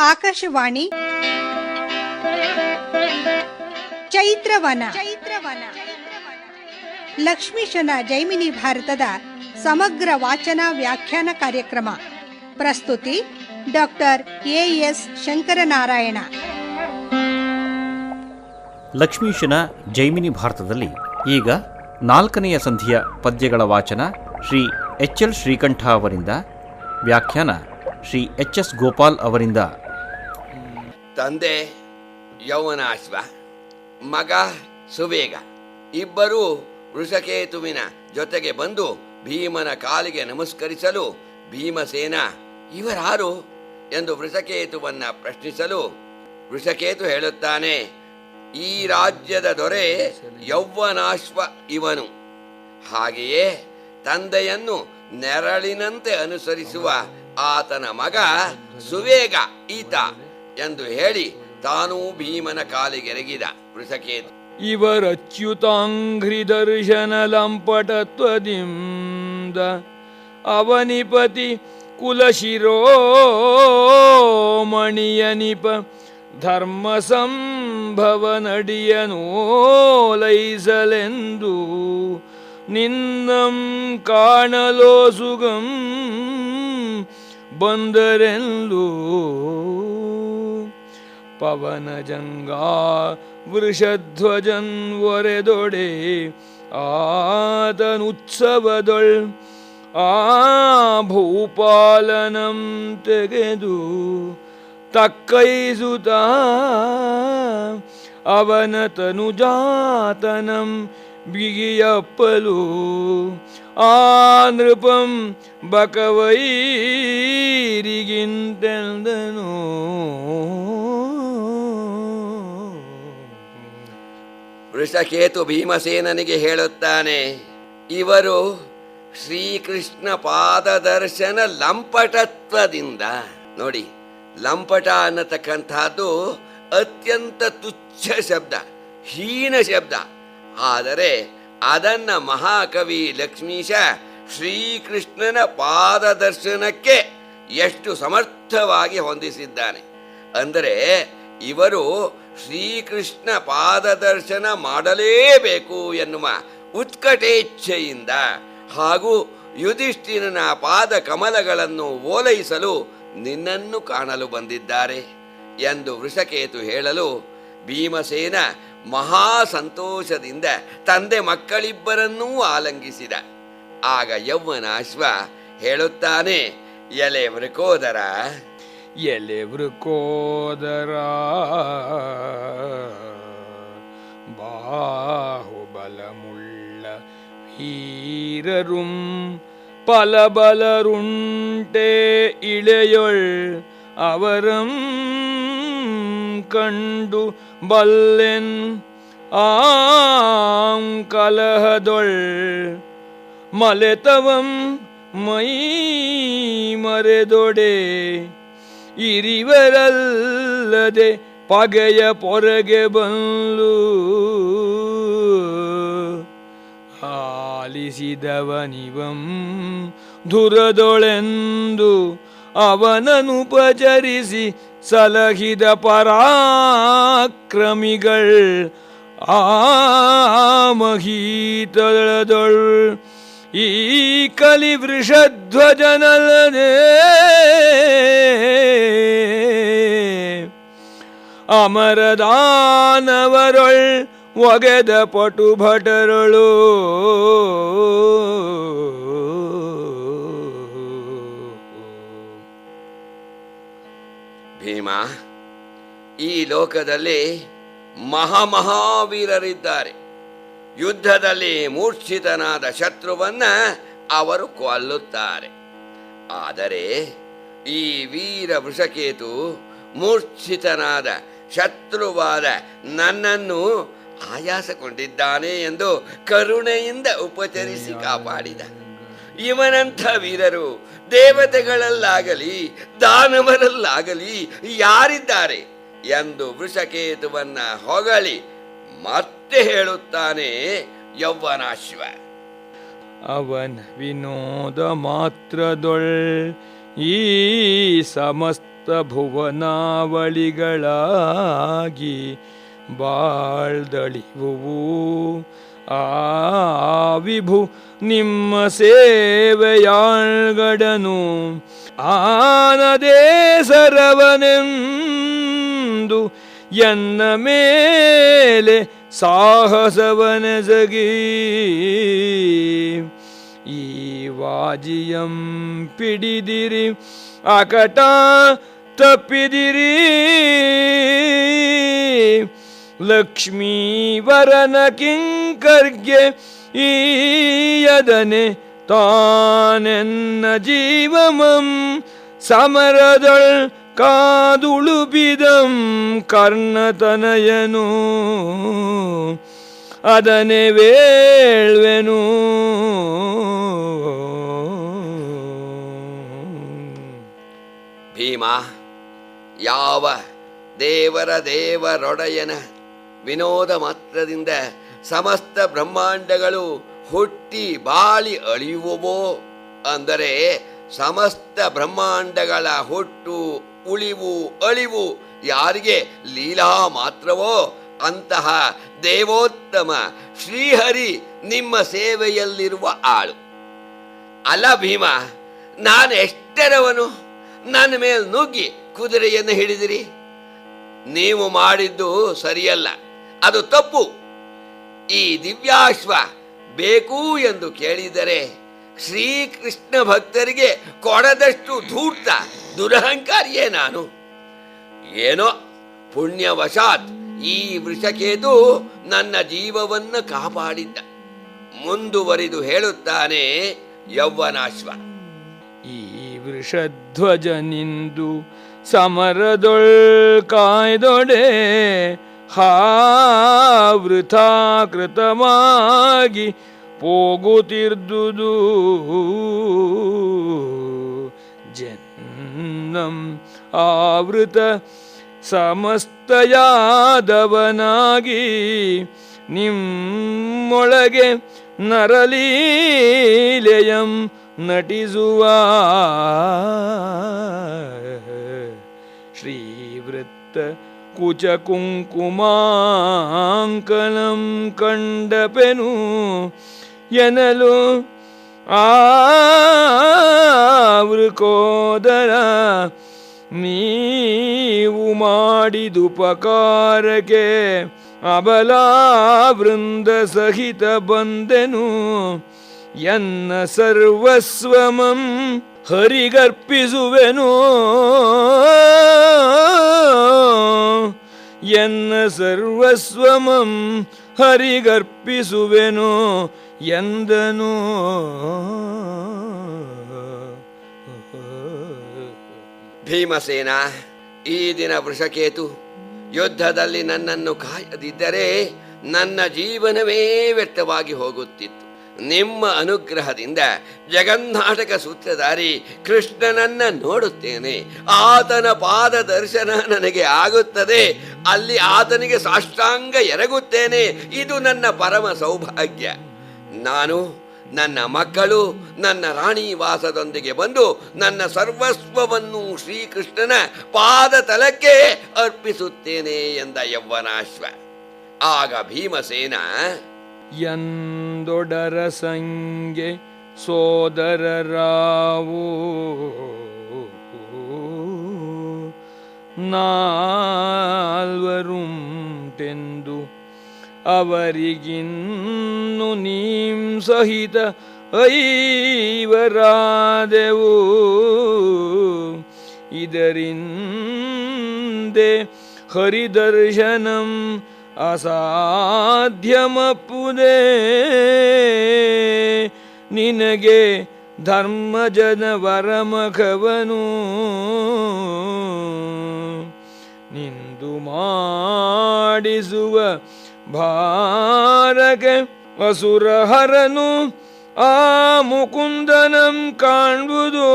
ಆಕಾಶವಾಣಿ ಚೈತ್ರವನ ಲಕ್ಷ್ಮೀಶನ ಜೈಮಿನಿ ಭಾರತದ ಸಮಗ್ರ ವಾಚನ ವ್ಯಾಖ್ಯಾನ ಕಾರ್ಯಕ್ರಮ. ಪ್ರಸ್ತುತಿ ಡಾಕ್ಟರ್ ಎಎಸ್ ಶಂಕರನಾರಾಯಣ. ಲಕ್ಷ್ಮೀಶನ ಜೈಮಿನಿ ಭಾರತದಲ್ಲಿ ಈಗ 4ನೆಯ ಸಂಧಿಯ ಪದ್ಯಗಳ ವಾಚನ ಶ್ರೀ ಎಚ್ ಎಲ್ ಶ್ರೀಕಂಠ ಅವರಿಂದ, ವ್ಯಾಖ್ಯಾನ ಶ್ರೀ ಎಚ್ ಎಸ್ ಗೋಪಾಲ್ ಅವರಿಂದ. ತಂದೆ ಯೌವನಾಶ್ವ, ಮಗ ಸುವೇಗ ಇಬ್ಬರೂ ವೃಷಕೇತುವಿನ ಜೊತೆಗೆ ಬಂದು ಭೀಮನ ಕಾಲಿಗೆ ನಮಸ್ಕರಿಸಲು ಭೀಮಸೇನ ಇವರಾರು ಎಂದು ವೃಷಕೇತುವನ್ನ ಪ್ರಶ್ನಿಸಲು ವೃಷಕೇತು ಹೇಳುತ್ತಾನೆ, ಈ ರಾಜ್ಯದ ದೊರೆ ಯೌವನಾಶ್ವ ಇವನು. ಹಾಗೆಯೇ ತಂದೆಯನ್ನು ನೆರಳಿನಂತೆ ಅನುಸರಿಸುವ ಆತನ ಮಗ ಸುವೇಗ ಈತ ಎಂದು ಹೇಳಿ ತಾನೂ ಭೀಮನ ಕಾಲಿಗೆರಗಿದ ವೃಷಕೇತು. ಇವರಚ್ಯುತಾಂಘ್ರಿ ದರ್ಶನ ಲಂಪಟತ್ವದಿಂದ ಅವನಿಪತಿ ಕುಲಶಿರೋಮಣಿಯನಿಪ ಧರ್ಮ ಸಂಭವ ನಡಿಯನೋಲೈಸಲೆಂದು ನಿನ್ನಂ ಕಾಣಲೋ ಸುಗಂ ಬಂದರೆಂದು ಪವನ ಜಂಗಾ ವೃಷಧ್ವಜನ್ ಒರೆದೊಡೆ ಆತನುತ್ಸವದೊಳ್ ಆ ಭೂಪಾಲನಂ ತೆಗೆದು ತಕ್ಕೈಸುತ್ತ ಅವನ ತನುಜಾತನಂ ಬಿಗಿಯಪ್ಪಲು ಆ ನೃಪಂ ಬಕವೈರಿಗಿಂತೆಂದನು. ವೃಷಕೇತು ಭೀಮಸೇನನಿಗೆ ಹೇಳುತ್ತಾನೆ, ಇವರು ಶ್ರೀಕೃಷ್ಣ ಪಾದದರ್ಶನ ಲಂಪಟತ್ವದಿಂದ. ನೋಡಿ, ಲಂಪಟ ಅನ್ನತಕ್ಕಂಥದ್ದು ಅತ್ಯಂತ ತುಚ್ಛ ಶಬ್ದ, ಹೀನ ಶಬ್ದ. ಆದರೆ ಅದನ್ನ ಮಹಾಕವಿ ಲಕ್ಷ್ಮೀಶ ಶ್ರೀಕೃಷ್ಣನ ಪಾದದರ್ಶನಕ್ಕೆ ಎಷ್ಟು ಸಮರ್ಥವಾಗಿ ಹೊಂದಿಸಿದ್ದಾನೆ ಅಂದರೆ, ಇವರು ಶ್ರೀಕೃಷ್ಣ ಪಾದದರ್ಶನ ಮಾಡಲೇಬೇಕು ಎನ್ನುವ ಉತ್ಕಟೇಚ್ಛೆಯಿಂದ ಹಾಗೂ ಯುಧಿಷ್ಠಿರನ ಪಾದ ಕಮಲಗಳನ್ನು ಓಲೈಸಲು ನಿನ್ನನ್ನು ಕಾಣಲು ಬಂದಿದ್ದಾರೆ ಎಂದು ವೃಷಕೇತು ಹೇಳಲು ಭೀಮಸೇನ ಮಹಾ ಸಂತೋಷದಿಂದ ತಂದೆ ಮಕ್ಕಳಿಬ್ಬರನ್ನೂ ಆಲಂಗಿಸಿದ. ಆಗ ಯೌವನಾಶ್ವ ಹೇಳುತ್ತಾನೆ, ಎಲೆ ವೃಕೋದರ, ಎಲೆ ವೃಕೋದರ, ಬಾಹುಬಲಮುಳ್ಳ ವೀರರುಂ ಪಲಬಲರುಂಟೆ ಇಳೆಯೊಳ್ ಅವರಂ ಕಂಡು ಬಲ್ಲೆನ್ ಆಂ ಕಲಹದೊಳ್ ಮಲೆತವಂ ಮೈ ಮರೆದೊಡೆ ಇರಿವರಲ್ಲದೆ ಪಗೆಯ ಪೊರಗೆ ಬಂದು ಆಲಿಸಿದವನಿವಂ ಧುರದೊಳೆಂದು ಅವನನುಪಚರಿಸಿ ಸಲಹಿದ ಪರಾಕ್ರಮಿಗಳ್ ಆ ಮಹೀತಳದೊಳ್ ಈ ಕಲಿ ವೃಷಧ್ವಜನಲ್ಲದೆ ಅಮರದಾನವರೊಳ್ ಒಗೆದ ಪಟುಭಟರಳು. ಭೀಮ, ಈ ಲೋಕದಲ್ಲಿ ಮಹಾವೀರರಿದ್ದಾರೆ. ಯುದ್ಧದಲ್ಲಿ ಮೂರ್ಛಿತನಾದ ಶತ್ರುವನ್ನ ಅವರು ಕೊಲ್ಲುತ್ತಾರೆ. ಆದರೆ ಈ ವೀರ ವೃಷಕೇತು ಮೂರ್ಛಿತನಾದ ಶತ್ರುವಾದ ನನ್ನನ್ನು ಆಯಾಸಗೊಂಡಿದ್ದಾನೆ ಎಂದು ಕರುಣೆಯಿಂದ ಉಪಚರಿಸಿ ಕಾಪಾಡಿದ. ಇವನಂಥ ವೀರರು ದೇವತೆಗಳಲ್ಲಾಗಲಿ ದಾನವರಲ್ಲಾಗಲಿ ಯಾರಿದ್ದಾರೆ ಎಂದು ವೃಷಕೇತುವನ್ನ ಹೊಗಳಿ ಮತ್ತೆ ಹೇಳುತ್ತಾನೆ ಯೌವನಾಶ್ವ. ಅವನ ವಿನೋದ ಮಾತ್ರದೊಳ್ ಈ ಸಮಸ್ತ ಭುವನಾವಳಿಗಳಾಗಿ ಬಾಳ್ದಳಿವುವು. ಆ ವಿಭು ನಿಮ್ಮ ಸೇವೆಯಾಳ್ಗಡನು ಆನದೇ ಸರವನೆಂದು ಎನ್ನ ಮೇಲೆ ಸಾಹಸವನೆಸಗಿ ಈ ವಾಜಿಯಂ ಪಿಡಿದಿರಿ ಅಕಟ ತಪ್ಪಿದಿರಿ. ಲಕ್ಷ್ಮೀವರನ ಕಿಂಕರ್ಗೆ ಈಯದನೆ ತಾನೆನ್ನ ಜೀವಮಂ ಸಮರದಳ್ ಕಾದುಳುಬಿದಂ ಕರ್ಣತನಯನು ಅದನೆ ವೇಳ್ವೆನು. ಭೀಮ, ಯಾವ ದೇವರೊಡೆಯನ ವಿನೋದ ಮಾತ್ರದಿಂದ ಸಮಸ್ತ ಬ್ರಹ್ಮಾಂಡಗಳು ಹುಟ್ಟಿ ಬಾಳಿ ಅಳಿಯುವವೋ, ಅಂದರೆ ಸಮಸ್ತ ಬ್ರಹ್ಮಾಂಡಗಳ ಹುಟ್ಟು ಉಳಿವು ಅಳಿವು ಯಾರಿಗೆ ಲೀಲಾ ಮಾತ್ರವೋ ಅಂತಹ ದೇವೋತ್ತಮ ಶ್ರೀಹರಿ ನಿಮ್ಮ ಸೇವೆಯಲ್ಲಿರುವ ಆಳು. ಅಲ್ಲ ಭೀಮ, ನಾನು ಎಷ್ಟರವನು, ನನ್ನ ಮೇಲೆ ನುಗ್ಗಿ ಕುದುರೆಯನ್ನು ಹಿಡಿದಿರಿ. ನೀವು ಮಾಡಿದ್ದು ಸರಿಯಲ್ಲ, ಅದು ತಪ್ಪು. ಈ ದಿವ್ಯಾಶ್ವ ಬೇಕು ಎಂದು ಕೇಳಿದರೆ ಶ್ರೀಕೃಷ್ಣ ಭಕ್ತರಿಗೆ ಕೊಡದಷ್ಟು ಧೂರ್ತ ದುರಹಂಕಾರಿಯೇ ನಾನು. ಏನೋ ಪುಣ್ಯವಶಾತ್ ಈ ವೃಷಕೇತು ನನ್ನ ಜೀವವನ್ನು ಕಾಪಾಡಿದ್ದ. ಮುಂದುವರಿದು ಹೇಳುತ್ತಾನೆ ಯೌವನಾಶ್ವ. ಈ ವೃಷಧ್ವಜನಿಂದು ಸಮರದೊಳ್ ಕಾಯ್ದೊಡೆ ವೃಥಾ ಕೃತವಾಗಿ ಹೋಗುತ್ತಿರ್ದುದು ಜನ್ನಂ ಆವೃತ ಸಮಸ್ತಯಾದವನಾಗಿ ನಿಮ್ಮೊಳಗೆ ನರಲೀಲೆಯಂ ನಟಿಸುವ ಶ್ರೀವೃತ್ತ ಕುಚ ಕುಂಕುಮಾಂಕಲಂ ಕಂಡಪೆನು ಎನಲು ವೃಕೋದರ ನೀವು ಮಾಡಿದುಪಕಾರಕ್ಕೆ ಅಬಲಾ ವೃಂದ ಸಹಿತ ಬಂದೆನು. ಎನ್ನ ಸರ್ವಸ್ವಮಂ ಹರಿಗರ್ಪಿಸುವೆನು, ಎನ್ನ ಸರ್ವಸ್ವಮಂ ಹರಿಗರ್ಪಿಸುವೆನು ಎಂದನು. ಭೀಮಸೇನ, ಈ ದಿನ ವೃಷಕೇತು ಯುದ್ಧದಲ್ಲಿ ನನ್ನನ್ನು ಕಾಯದಿದ್ದರೆ ನನ್ನ ಜೀವನವೇ ವ್ಯರ್ಥವಾಗಿ ಹೋಗುತ್ತಿತ್ತು. ನಿಮ್ಮ ಅನುಗ್ರಹದಿಂದ ಜಗನ್ನಾಟಕ ಸೂತ್ರಧಾರಿ ಕೃಷ್ಣನನ್ನ ನೋಡುತ್ತೇನೆ. ಆತನ ಪಾದ ದರ್ಶನ ನನಗೆ ಆಗುತ್ತದೆ. ಅಲ್ಲಿ ಆತನಿಗೆ ಸಾಷ್ಟಾಂಗ ಎರಗುತ್ತೇನೆ. ಇದು ನನ್ನ ಪರಮ ಸೌಭಾಗ್ಯ. ನಾನು, ನನ್ನ ಮಕ್ಕಳು, ನನ್ನ ರಾಣಿ ವಾಸದೊಂದಿಗೆ ಬಂದು ನನ್ನ ಸರ್ವಸ್ವವನ್ನು ಶ್ರೀಕೃಷ್ಣನ ಪಾದ ತಲಕ್ಕೆ ಅರ್ಪಿಸುತ್ತೇನೆ ಎಂದ ಯೌವನಾಶ್ವ. ಆಗ ಭೀಮಸೇನ, ಎಂದೊಡರ ಸಂಗೆ ಸೋದರರಾವು ನಾಲ್ವರುಂಟೆಂದು ಅವರಿಗಿನ್ನು ನೀಂ ಸಹಿತ ಐವರಾದೆವು. ಇದರಿಂದೆ ಹರಿದರ್ಶನಂ ಅಸಾಧ್യമಪ್ಪುದೇ. ನಿನಗೆ ಧರ್ಮಜನ ವರಮಖವನು ನಿಂದು ಮಾಡಿಸುವ ಭಾರಗೆ ಅಸುರಹರನು ಆ ಮುಕುಂದನಂ ಕಾಣ್ಬುದು.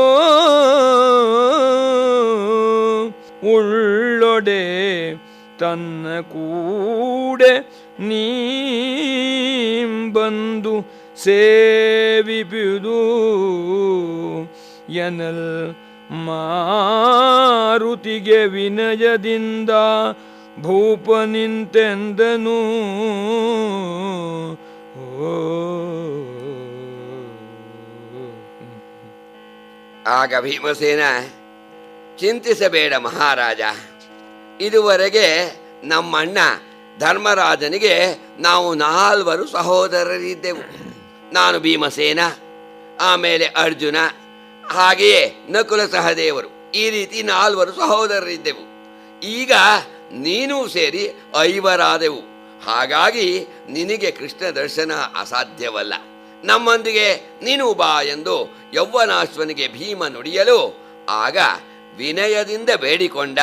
ಉಳ್ಳೊಡೆ ತನ್ನ ಕೂಡೆ ನೀಂಬಂದು ಸೇವಿಪುದು ಎನಲ್ ಮಾರುತಿಗೆ ವಿನಯದಿಂದ ಭೂಪ ನಿಂತೆಂದನು. ಆಗ ಭೀಮಸೇನ, ಚಿಂತಿಸಬೇಡ ಮಹಾರಾಜ, ಇದುವರೆಗೆ ನಮ್ಮಣ್ಣ ಧರ್ಮರಾಜನಿಗೆ ನಾವು 4 ಸಹೋದರರಿದ್ದೆವು. ನಾನು ಭೀಮಸೇನ, ಆಮೇಲೆ ಅರ್ಜುನ, ಹಾಗೆಯೇ ನಕುಲ ಸಹದೇವರು, ಈ ರೀತಿ 4 ಸಹೋದರರಿದ್ದೆವು. ಈಗ ನೀನು ಸೇರಿ 5 ಹಾಗಾಗಿ ನಿನಗೆ ಕೃಷ್ಣ ದರ್ಶನ ಅಸಾಧ್ಯವಲ್ಲ. ನಮ್ಮೊಂದಿಗೆ ನೀನು ಬಾ ಎಂದು ಯೌವನಾಶ್ವನಿಗೆ ಭೀಮ ನುಡಿಯಲು, ಆಗ ವಿನಯದಿಂದ ಬೇಡಿಕೊಂಡ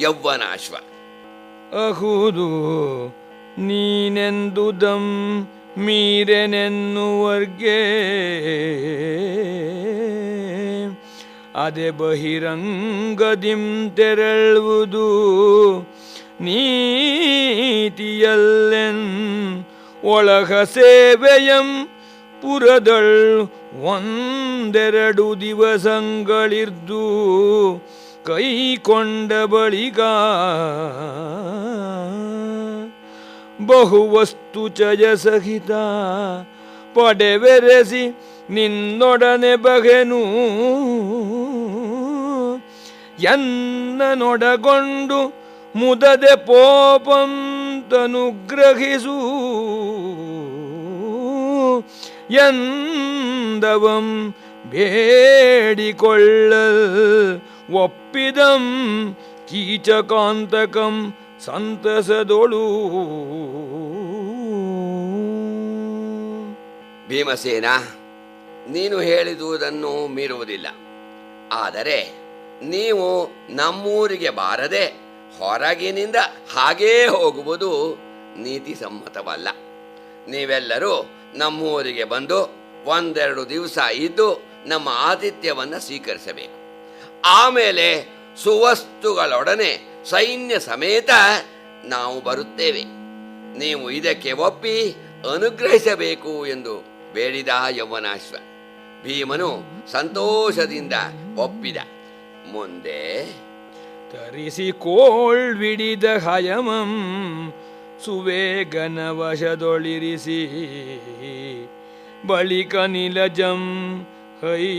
ಯೌವನಾಶ್ವ, ಅಹುದು ನೀನೆಂದುದಂ ಮೀರೆನೆನ್ನುವರ್ಗೆ ಅದೆ ಬಹಿರಂಗದಿಂ ತೆರಳುವುದು ನೀತಿಯಲ್ಲೆನ್ ಒಳಗ ಸೇವೆಯಂ ಪುರದಳ್ 1-2 ದಿವಸಗಳಿರ್ದು ಕೈಕೊಂಡ ಬಳಿಕ ಬಹುವಸ್ತು ಚಯ ಸಹಿತ ಪಡೆವೆರೆಸಿ ನಿನ್ನೊಡನೆ ಬಗೆನು ಎನ್ನನೊಡಗೊಂಡು ಮುದದೆ ಪೋಪಂತನುಗ್ರಹಿಸು ಎಂದವಂ ಬೇಡಿಕೊಳ್ಳಲ್ ಒಪ್ಪಿದಂ ಕೀಚಕಾಂತಕಂ ಸಂತಸದೊಳು. ಭೀಮಸೇನ, ನೀನು ಹೇಳಿದುದನ್ನು ಮೀರುವುದಿಲ್ಲ. ಆದರೆ ನೀವು ನಮ್ಮೂರಿಗೆ ಬಾರದೆ ಹೊರಗಿನಿಂದ ಹಾಗೇ ಹೋಗುವುದು ನೀತಿ ಸಮ್ಮತವಲ್ಲ. ನೀವೆಲ್ಲರೂ ನಮ್ಮೂರಿಗೆ ಬಂದು 1-2 ದಿವಸ ಇದ್ದು ನಮ್ಮ ಆತಿಥ್ಯವನ್ನು ಸ್ವೀಕರಿಸಬೇಕು. ಆಮೇಲೆ ಸುವಸ್ತುಗಳೊಡನೆ ಸೈನ್ಯ ಸಮೇತ ನಾವು ಬರುತ್ತೇವೆ. ನೀವು ಇದಕ್ಕೆ ಒಪ್ಪಿ ಅನುಗ್ರಹಿಸಬೇಕು ಎಂದು ಬೇಡಿದ ಯೌವನಾಶ್ವ. ಭೀಮನು ಸಂತೋಷದಿಂದ ಒಪ್ಪಿದ. ಮುಂದೆ ತರಿಸಿಕೋಳ್ವಿಡಿದ ಹಯಮಂ ಸುವೇಗನ ವಶದೊಳಿರಿಸಿ ಬಳಿಕ ನಿಲಜಂ ಹೈಡಿಂಬಿ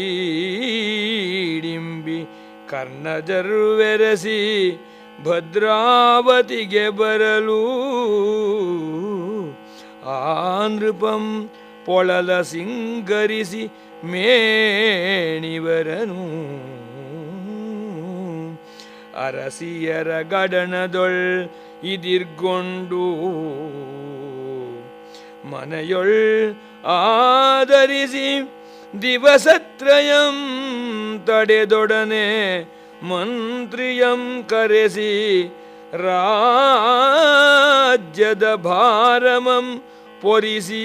ಕರ್ಣಜರ್ವೆರಸಿ ಭದ್ರಾವತಿಗೆ ಬರಲು ಆ ನೃಪಂ ಪೊಳಲ ಸಿಂಗರಿಸಿ ಮೇಣಿವರನು ಅರಸಿಯರ ಗಡನದೊಳ್ ಇದಿರ್ಗೊಂಡು ಮನೆಯೊಳ್ ಆದರಿಸಿ ದಿವಸತ್ರಯಂ ತಡೆದೊಡನೆ ಮಂತ್ರಿಯಂ ಕರೆಸಿ ರಾಜ್ಯದ ಭಾರಮಂ ಪೊರಿಸಿ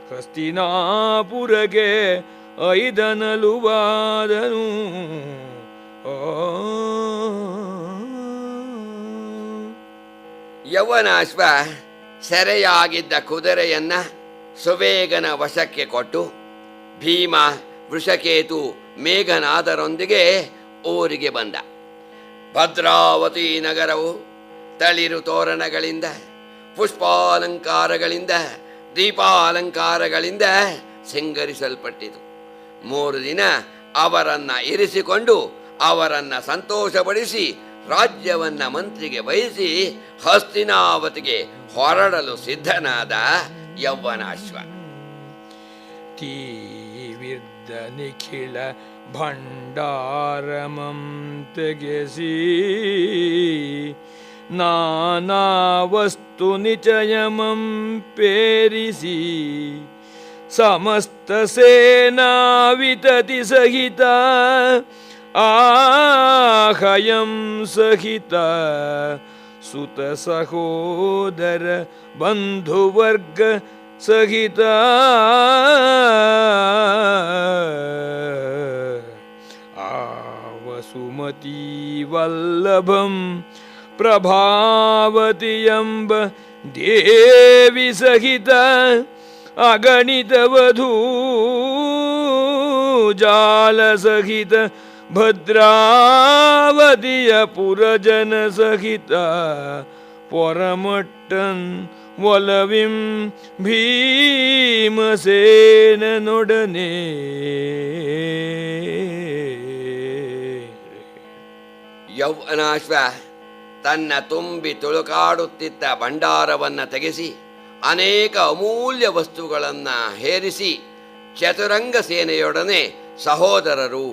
ಹಸ್ತಿನಾಪುರಕ್ಕೆ ಐದನಲುವಾದನು. ಯೌವನಾಶ್ವ ಸೆರೆಯಾಗಿದ್ದ ಕುದುರೆಯನ್ನ ಸುವೇಗನ ವಶಕ್ಕೆ ಕೊಟ್ಟು ಭೀಮ, ವೃಷಕೇತು, ಮೇಘನಾದರೊಂದಿಗೆ ಊರಿಗೆ ಬಂದ. ಭದ್ರಾವತಿ ನಗರವು ತಳಿರು ತೋರಣಗಳಿಂದ, ಪುಷ್ಪಾಲಂಕಾರಗಳಿಂದ, ದೀಪಾಲಂಕಾರಗಳಿಂದ ಸಿಂಗರಿಸಲ್ಪಟ್ಟಿತು. 3 ದಿನ ಅವರನ್ನ ಇರಿಸಿಕೊಂಡು ಅವರನ್ನ ಸಂತೋಷಪಡಿಸಿ ರಾಜ್ಯವನ್ನ ಮಂತ್ರಿಗೆ ವಹಿಸಿ ಹಸ್ತಿನಾವತಿಗೆ ಹೊರಡಲು ಸಿದ್ಧನಾದ ಯೌವನಾಶ್ವ. ತೀವಿರ್ದ ನಿಖಿಳ ಭಂಡಾರಮಂ ತೆಗೆಸಿ ನಾನಾ ವಸ್ತು ನಿಚಯಮಂ ಪೇರಿಸಿ ಸಮಸ್ತ ಸೇನಾ ವಿತತಿ ಸಹಿತ ಆಹಯಂ ಸಹಿತ ಸುತ ಸಹೋದರ ಬಂಧುವರ್ಗ ಸಹಿತ ಆವಸುಮತಿ ವಲ್ಲಭಂ ಪ್ರಭಾವತಿ ಎಂಬ ದೇವಿ ಸಹಿತ ಅಗಣಿತ ವಧೂ ಜಾಲ ಸಹಿತ ಭದ್ರಾವತಿಯ ಪುರಜನ ಸಹಿತ ಪೊರಮಟ್ಟನ್ ಒಲವಿಂ ಭೀಮಸೇನನೊಡನೆ. ಯೌವನಾಶ್ವ ತನ್ನ ತುಂಬಿ ತುಳುಕಾಡುತ್ತಿದ್ದ ಭಂಡಾರವನ್ನು ತೆಗೆಸಿ ಅನೇಕ ಅಮೂಲ್ಯ ವಸ್ತುಗಳನ್ನು ಹೇರಿಸಿ ಚತುರಂಗ ಸೇನೆಯೊಡನೆ ಸಹೋದರರು,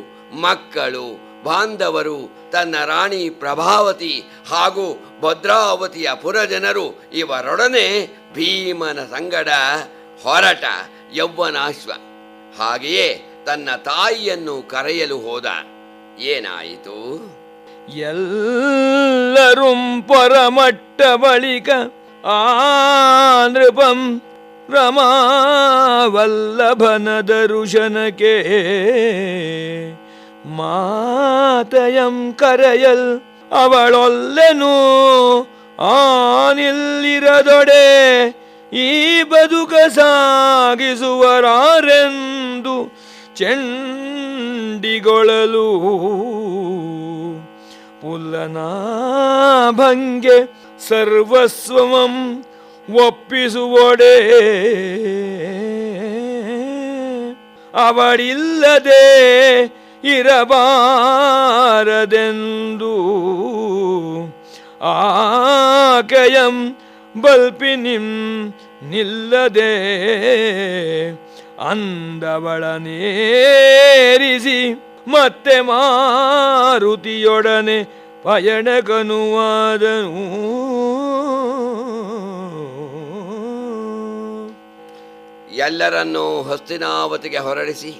ಮಕ್ಕಳು, ಬಾಂಧವರು, ತನ್ನ ರಾಣಿ ಪ್ರಭಾವತಿ ಹಾಗೂ ಭದ್ರಾವತಿಯ ಪುರಜನರು ಇವರೊಡನೆ ಭೀಮನ ಸಂಗಡ ಹೊರಟ ಯೌವನಾಶ್ವ. ಹಾಗೆಯೇ ತನ್ನ ತಾಯಿಯನ್ನು ಕರೆಯಲು ಹೋದ. ಏನಾಯಿತು? ಎಲ್ಲರೂ ಪರಮಟ್ಟ ಬಳಿಕ ಆ ನೃಪಂ ರಮಾವಲ್ಲಭನ ದರುಶನಕ್ಕೆ ಮಾತಯಂ ಕರೆಯಲ್ ಅವಳೊಲ್ಲೆನು ಆನಿಲ್ಲಿರದೊಡೆ ಈ ಬದುಕ ಸಾಗಿಸುವರಾರೆಂದು ಚೆಂಡಿಗೊಳಲು ಪುಲ್ಲನಾಭಂಗೆ ಸರ್ವಸ್ವಮಂ ಒಪ್ಪಿಸುವೊಡೆ ಅವಳಿಲ್ಲದೆ ಇರಬಾರದೆಂದು ಆಕೆಯಂ ಬಲ್ಪಿನಿಂ ನಿಲ್ಲದೆ ಅಂದವಳನೇರಿಸಿ ಮತ್ತೆ ಮಾರುತಿಯೊಡನೆ ಪಯಣಕನುವಾದನು. ಎಲ್ಲರನ್ನೂ ಹಸ್ತಿನಾವತಿಗೆ ಹೊರಡಿಸಿ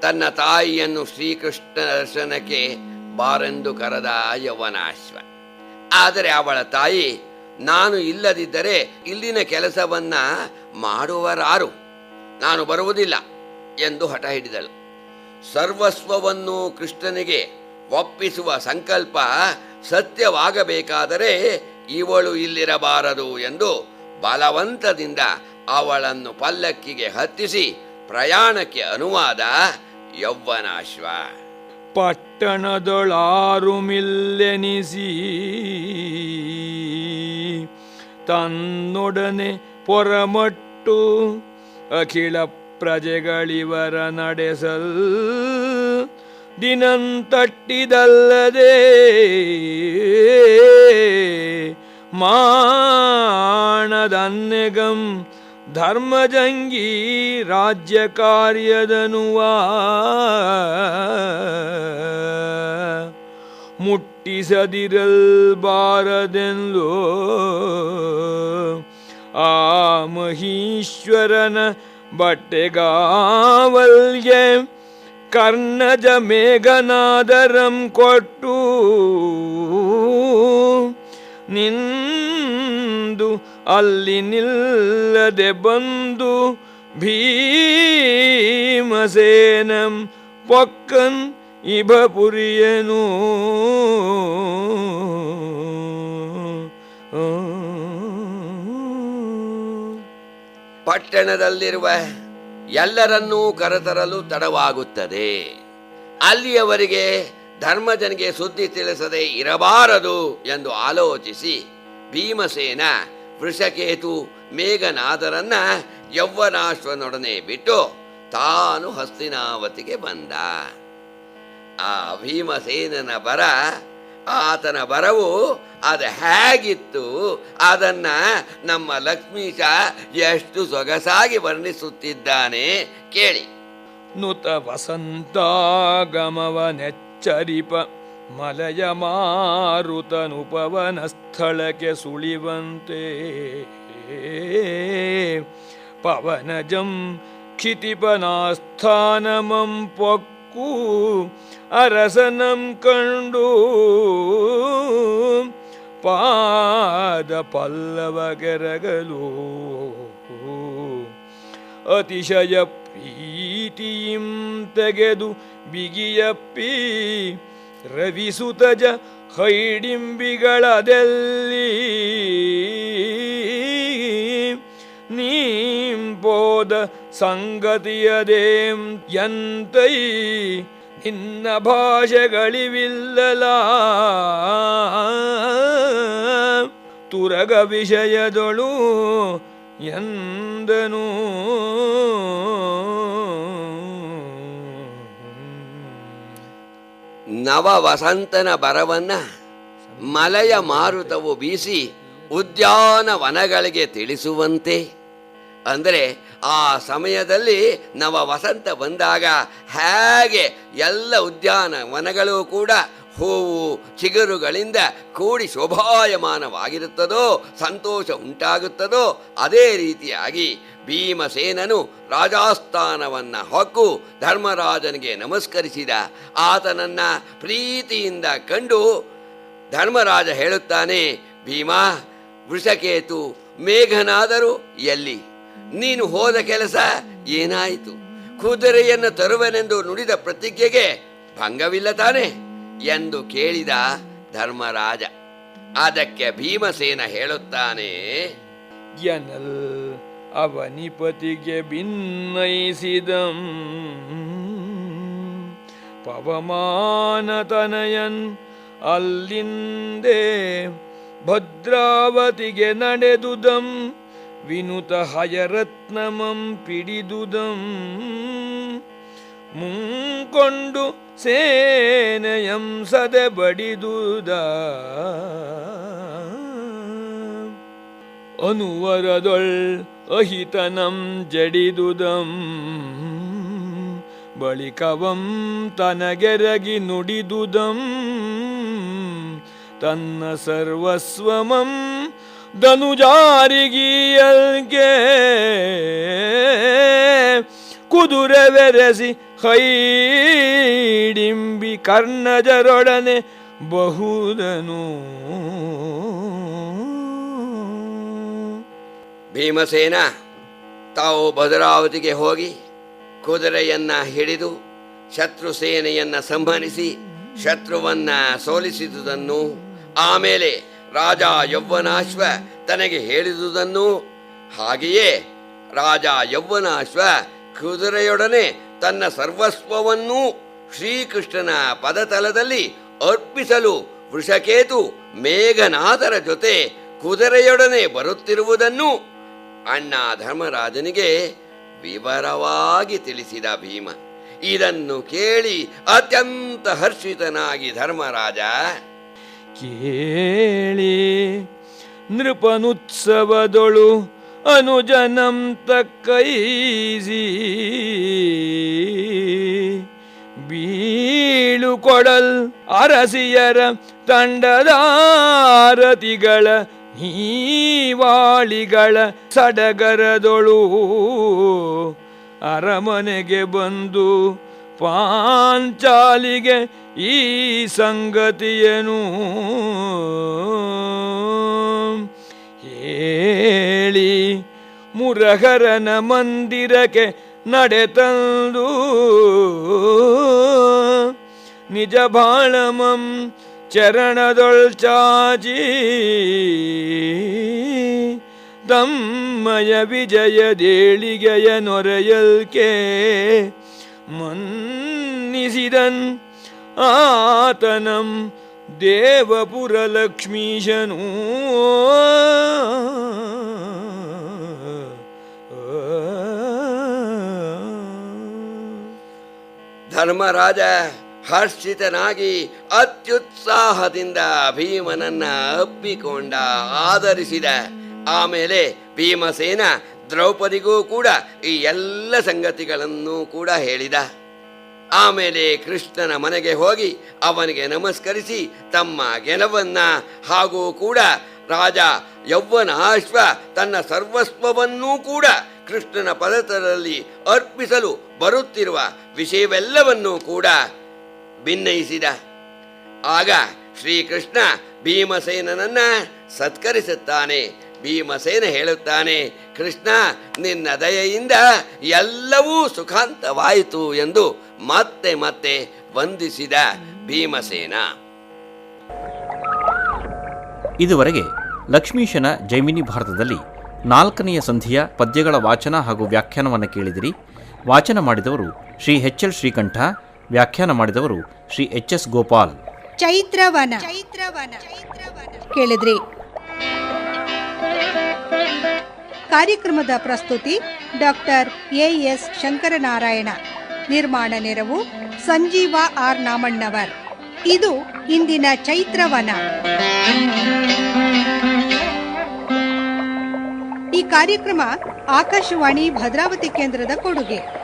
ತನ್ನ ತಾಯಿಯನ್ನು ಶ್ರೀಕೃಷ್ಣ ದರ್ಶನಕ್ಕೆ ಬಾರೆಂದು ಕರೆದ ಯೌವನಾಶ್ವ. ಆದರೆ ಅವಳ ತಾಯಿ, ನಾನು ಇಲ್ಲದಿದ್ದರೆ ಇಲ್ಲಿನ ಕೆಲಸವನ್ನ ಮಾಡುವರಾರು, ನಾನು ಬರುವುದಿಲ್ಲ ಎಂದು ಹಠ ಹಿಡಿದಳು. ಸರ್ವಸ್ವವನ್ನು ಕೃಷ್ಣನಿಗೆ ಒಪ್ಪಿಸುವ ಸಂಕಲ್ಪ ಸತ್ಯವಾಗಬೇಕಾದರೆ ಇವಳು ಇಲ್ಲಿರಬಾರದು ಎಂದು ಬಲವಂತದಿಂದ ಅವಳನ್ನು ಪಲ್ಲಕ್ಕಿಗೆ ಹತ್ತಿಸಿ ಪ್ರಯಾಣಕ್ಕೆ ಅನುವಾದ ಯೌವನಾಶ್ವ. ಪಟ್ಟಣದೊಳಾರು ಮಿಲ್ಲೆನಿಸಿ ತನ್ನೊಡನೆ ಪೊರಮಟ್ಟು ಅಖಿಲ ಪ್ರಜೆಗಳಿವರ ನಡೆಸಲ್ ದಿನಂತಟ್ಟಿದಲ್ಲದೆ ಮಾಣದನ್ನೆಗಂ ಧರ್ಮಜಂಗಿ ರಾಜ್ಯ ಕಾರ್ಯದನುವಾ ಮುಟ್ಟಿಸದಿರಲ್ ಬಾರದೆಂದು ಆ ಮಹೀಶ್ವರನ ಬಟ್ಟೆಗಾವಲ್ಗೆ ಕರ್ಣಜ ಮೇಘನಾದರಂ ಕೊಟ್ಟು ನಿಂದು ಅಲ್ಲಿ ನಿಲ್ಲದೆ ಬಂದು ಭೀಮಸೇನಂ ಪೊಕ್ಕನ್ ಇಭಪುರಿಯನು. ಪಟ್ಟಣದಲ್ಲಿರುವ ಎಲ್ಲರನ್ನೂ ಕರೆತರಲು ತಡವಾಗುತ್ತದೆ. ಅಲ್ಲಿಯವರೆಗೆ ಧರ್ಮಜನಿಗೆ ಸುದ್ದಿ ತಿಳಿಸದೆ ಇರಬಾರದು ಎಂದು ಆಲೋಚಿಸಿ ಭೀಮಸೇನ ವೃಷಕೇತು ಮೇಘನಾದರನ್ನ ಯೌವನಾಶ್ವನೊಡನೆ ಬಿಟ್ಟು ತಾನು ಹಸ್ತಿನಾವತಿಗೆ ಬಂದ. ಆ ಭೀಮಸೇನನ ಬರ, ಆತನ ಬರವು ಅದು ಹೇಗಿತ್ತು ಅದನ್ನ ನಮ್ಮ ಲಕ್ಷ್ಮೀಶ ಎಷ್ಟು ಸೊಗಸಾಗಿ ವರ್ಣಿಸುತ್ತಿದ್ದಾನೆ ಕೇಳಿ. ನುತ ವಸಂತಾಗಮವನೆಚ್ಚರಿಪ ಮಲಯ ಮಾರುತನುಪವನ ಸ್ಥಳಕ್ಕೆ ಸುಳಿವಂತೆ ಪವನಜಂ ಕ್ಷಿತಿಪನಾಸ್ಥಾನಮಂ ಪೊಕ್ಕು ಅರಸನಂ ಕಂಡು ಪಾದ ಪಲ್ಲವಗೆರಗಲು ಅತಿಶಯ ಪ್ರೀತಿಯಿಂ ತೆಗೆದು ಬಿಗಿಯಪ್ಪಿ ರವಿಸುತಜ ಹೈಡಿಂಬಿಗಳದೆಲ್ಲಿ ನೀಂಬೋದ ಸಂಗತಿಯದೇಂ ಎಂತೈ ನಿನ್ನ ಭಾಷೆಗಳಿವಿಲ್ಲಲ ತುರಗ ವಿಷಯದೊಳು ಎಂದನು. ನವ ವಸಂತನ ಬರವನ್ನ ಮಲಯ ಮಾರುತವು ಬೀಸಿ ಉದ್ಯಾನವನಗಳಿಗೆ ತಿಳಿಸುವಂತೆ, ಅಂದರೆ ಆ ಸಮಯದಲ್ಲಿ ನವ ವಸಂತ ಬಂದಾಗ ಹೇಗೆ ಎಲ್ಲ ಉದ್ಯಾನವನಗಳು ಕೂಡ ಹೂವು ಚಿಗುರುಗಳಿಂದ ಕೂಡಿ ಶೋಭಾಯಮಾನವಾಗಿರುತ್ತದೋ, ಸಂತೋಷ ಉಂಟಾಗುತ್ತದೋ, ಅದೇ ರೀತಿಯಾಗಿ ಭೀಮಸೇನನು ರಾಜಾಸ್ಥಾನವನ್ನು ಹೊಕ್ಕು ಧರ್ಮರಾಜನಿಗೆ ನಮಸ್ಕರಿಸಿದ. ಆತನನ್ನ ಪ್ರೀತಿಯಿಂದ ಕಂಡು ಧರ್ಮರಾಜ ಹೇಳುತ್ತಾನೆ, ಭೀಮಾ, ವೃಷಕೇತು ಮೇಘನಾದರೂ ಎಲ್ಲಿ? ನೀನು ಹೋದ ಕೆಲಸ ಏನಾಯಿತು? ಕುದುರೆಯನ್ನು ತರುವೆನೆಂದು ನುಡಿದ ಪ್ರತಿಜ್ಞೆಗೆ ಭಂಗವಿಲ್ಲ ತಾನೆ ಎಂದು ಕೇಳಿದ ಧರ್ಮರಾಜ. ಅದಕ್ಕೆ ಭೀಮಸೇನ ಹೇಳುತ್ತಾನೆ, ಎನಲ್ ಅವನಿಪತಿಗೆ ಭಿನ್ನಯಿಸಿದಂ ಪವಮಾನತನಯನ್ ಅಲ್ಲಿಂದೇ ಭದ್ರಾವತಿಗೆ ನಡೆದುದಂ ವಿನುತ ಹಯರತ್ನಮಂ ಪಿಡಿದುದಂ ಮುಂಕೊಂಡು ಸೇನೆಯಂ ಸದೆ ಬಡಿದುದ ಅನುವರದೊಳ್ ಅಹಿತನಂ ಜಡಿದುದಂ ಬಳಿಕವಂ ತನಗೆರಗಿ ನುಡಿದುದಂ ತನ್ನ ಸರ್ವಸ್ವಮಂ ಧನುಜಾರಿಗೀಯಲ್ಗೆ ಕುದುರೆ ಬೆರೆಸಿ ಹೈಡಿಂಬಿ ಕರ್ಣಜರೊಡನೆ ಬಹುದನು. ಭೀಮಸೇನ ತಾವು ಭದ್ರಾವತಿಗೆ ಹೋಗಿ ಕುದುರೆಯನ್ನ ಹಿಡಿದು ಶತ್ರು ಸೇನೆಯನ್ನ ಸಂಹರಿಸಿ ಶತ್ರುವನ್ನ ಸೋಲಿಸಿದುದನ್ನು, ಆಮೇಲೆ ರಾಜ ಯೌವನಾಶ್ವ ತನಗೆ ಹೇಳಿದುದನ್ನು, ಹಾಗೆಯೇ ರಾಜ ಯೌವನಾಶ್ವ ಕುದುರೆಯೊಡನೆ ತನ್ನ ಸರ್ವಸ್ವವನ್ನೂ ಶ್ರೀಕೃಷ್ಣನ ಪದತಲದಲ್ಲಿ ಅರ್ಪಿಸಲು ವೃಷಕೇತು ಮೇಘನಾಥರ ಜೊತೆ ಕುದುರೆಯೊಡನೆ ಬರುತ್ತಿರುವುದನ್ನು ಅಣ್ಣ ಧರ್ಮರಾಜನಿಗೆ ವಿವರವಾಗಿ ತಿಳಿಸಿದ ಭೀಮ. ಇದನ್ನು ಕೇಳಿ ಅತ್ಯಂತ ಹರ್ಷಿತನಾಗಿ ಧರ್ಮರಾಜ, ಕೇಳಿ ನೃಪನುತ್ಸವದೊಳು ಅನುಜನಂ ತಕ್ಕೈಸಿ ಬೀಳು ಕೊಡಲ್ ಅರಸಿಯರ ತಂಡದಾರತಿಗಳ ಹೀವಾಳಿಗಳ ಸಡಗರದೊಳು ಅರಮನೆಗೆ ಬಂದು ಪಾಂಚಾಲಿಗೆ ಈ ಸಂಗತಿಯನು ಹೇಳಿ ಮುರಹರನ ಮಂದಿರಕ್ಕೆ ನಡೆತಂದು ನಿಜ ಬಾಳಮಂ ಚರಣದೊಳ್ ಚಾಚಿ ತಮ್ಮಯ ವಿಜಯದೇಳಿಗೆಯ ನೊರೆಯಲ್ಕೆ ಮನ್ನಿಸಿದನ್ ಆತನಂ ದೇವಪುರ ಲಕ್ಷ್ಮೀಶನು. ಧರ್ಮರಾಜ ಹರ್ಷಿತನಾಗಿ ಅತ್ಯುತ್ಸಾಹದಿಂದ ಭೀಮನನ್ನ ಅಪ್ಪಿಕೊಂಡ, ಆದರಿಸಿದ. ಆಮೇಲೆ ಭೀಮಸೇನ ದ್ರೌಪದಿಗೂ ಕೂಡ ಈ ಎಲ್ಲ ಸಂಗತಿಗಳನ್ನು ಕೂಡ ಹೇಳಿದ. ಆಮೇಲೆ ಕೃಷ್ಣನ ಮನೆಗೆ ಹೋಗಿ ಅವನಿಗೆ ನಮಸ್ಕರಿಸಿ ತಮ್ಮ ಗೆಲುವನ್ನ ಹಾಗೂ ಕೂಡ ರಾಜ ಯೌವನಾಶ್ವ ತನ್ನ ಸರ್ವಸ್ವವನ್ನೂ ಕೂಡ ಕೃಷ್ಣನ ಪದತಲದಲ್ಲಿ ಅರ್ಪಿಸಲು ಬರುತ್ತಿರುವ ವಿಷಯವೆಲ್ಲವನ್ನೂ ಕೂಡ ಭಿನ್ನಯಿಸಿದ. ಆಗ ಶ್ರೀಕೃಷ್ಣ ಭೀಮಸೇನನನ್ನ ಸತ್ಕರಿಸುತ್ತಾನೆ. ಭೀಮಸೇನ ಹೇಳುತ್ತಾನೆ, ಕೃಷ್ಣ, ನಿನ್ನ ದಯೆಯಿಂದ ಎಲ್ಲವೂ ಸುಖಾಂತವಾಯಿತು ಎಂದು ಮತ್ತೆ ಮತ್ತೆ ವಂದಿಸಿದ ಭೀಮಸೇನ. ಇದುವರೆಗೆ ಲಕ್ಷ್ಮೀಶನ ಜೈಮಿನಿ ಭಾರತದಲ್ಲಿ 4ನೆಯ ಸಂಧಿಯ ಪದ್ಯಗಳ ವಾಚನ ಹಾಗೂ ವ್ಯಾಖ್ಯಾನವನ್ನು ಕೇಳಿದಿರಿ. ವಾಚನ ಮಾಡಿದವರು ಶ್ರೀ ಎಚ್.ಎಲ್. ಶ್ರೀಕಂಠ, ವ್ಯಾಖ್ಯಾನ ಮಾಡಿದವರು ಶ್ರೀ ಎಚ್.ಎಸ್. ಗೋಪಾಲ್. ಚೈತ್ರವನ ಕೇಳಿದ್ರಿ. ಕಾರ್ಯಕ್ರಮದ ಪ್ರಸ್ತುತಿ ಡಾಕ್ಟರ್ ಎ.ಎಸ್. ಶಂಕರನಾರಾಯಣ. ನಿರ್ಮಾಣ ನೆರವು ಸಂಜೀವ ಆರ್ ನಾಮಣ್ಣವರ್. ಇದು ಇಂದಿನ ಚೈತ್ರವನ. ಈ ಕಾರ್ಯಕ್ರಮ ಆಕಾಶವಾಣಿ ಭದ್ರಾವತಿ ಕೇಂದ್ರದ ಕೊಡುಗೆ.